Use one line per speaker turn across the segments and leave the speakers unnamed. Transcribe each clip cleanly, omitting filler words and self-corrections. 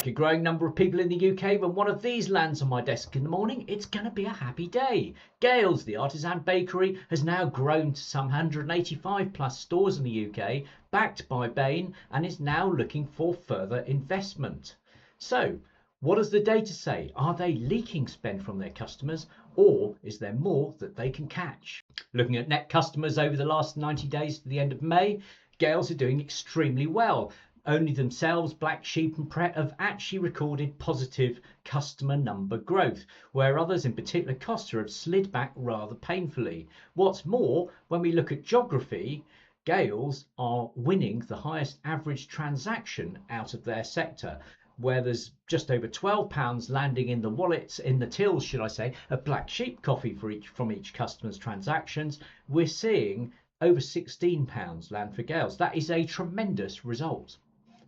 Like a growing number of people in the UK, when one of these lands on my desk in the morning, it's going to be a happy day. Gail's, the artisan bakery, has now grown to some 185 plus stores in the UK, backed by Bain, and is now looking for further investment. So, what does the data say? Are they leaking spend from their customers, or is there more that they can catch? Looking at net customers over the last 90 days to the end of May, Gail's are doing extremely well. Only themselves, Black Sheep and Pret, have actually recorded positive customer number growth, where others, in particular Costa, have slid back rather painfully. What's more, when we look at geography, Gail's are winning the highest average transaction out of their sector, where there's just over £12 landing in the wallets, in the tills, should I say, of Black Sheep coffee from each customer's transactions. We're seeing over £16 land for Gail's. That is a tremendous result.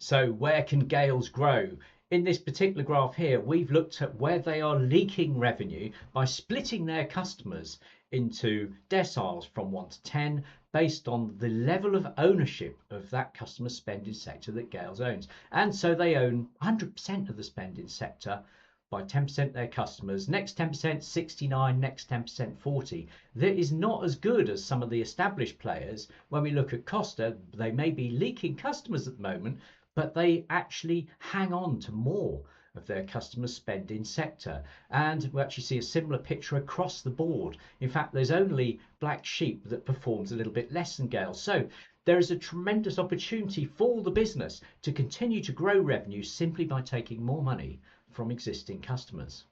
So where can Gail's grow? In this particular graph here, we've looked at where they are leaking revenue by splitting their customers into deciles from 1 to 10 based on the level of ownership of that customer spending sector that Gail's owns. And so they own 100% of the spending sector by 10% their customers. Next 10%, 69, next 10%, 40. That is not as good as some of the established players. When we look at Costa, they may be leaking customers at the moment, but they actually hang on to more of their customer spending sector. And we actually see a similar picture across the board. In fact, there's only Black Sheep that performs a little bit less than Gail. So there is a tremendous opportunity for the business to continue to grow revenue simply by taking more money from existing customers.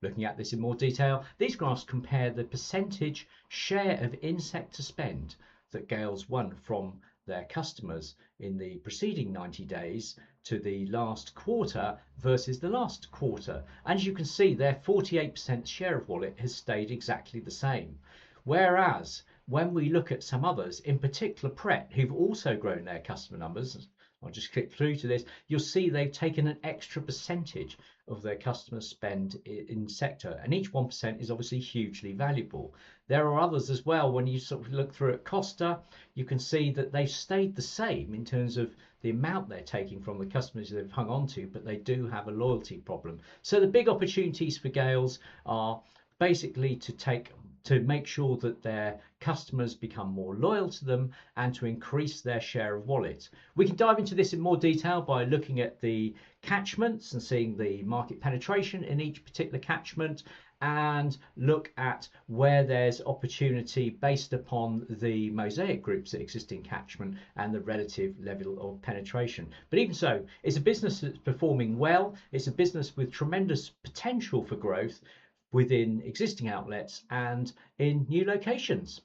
Looking at this in more detail, these graphs compare the percentage share of in-sector spend that Gail's won from their customers in the preceding 90 days to the last quarter versus the last quarter. And as you can see, their 48% share of wallet has stayed exactly the same. Whereas when we look at some others, in particular Pret, who've also grown their customer numbers, I'll just click through to this, you'll see they've taken an extra percentage of their customer spend in sector, and each 1% is obviously hugely valuable. There are others as well. When you sort of look through at Costa, you can see that they've stayed the same in terms of the amount they're taking from the customers they've hung on to, but they do have a loyalty problem. So the big opportunities for Gail's are basically to make sure that their customers become more loyal to them and to increase their share of wallet. We can dive into this in more detail by looking at the catchments and seeing the market penetration in each particular catchment, and look at where there's opportunity based upon the mosaic groups that exist in catchment and the relative level of penetration. But even so, it's a business that's performing well. It's a business with tremendous potential for growth within existing outlets and in new locations.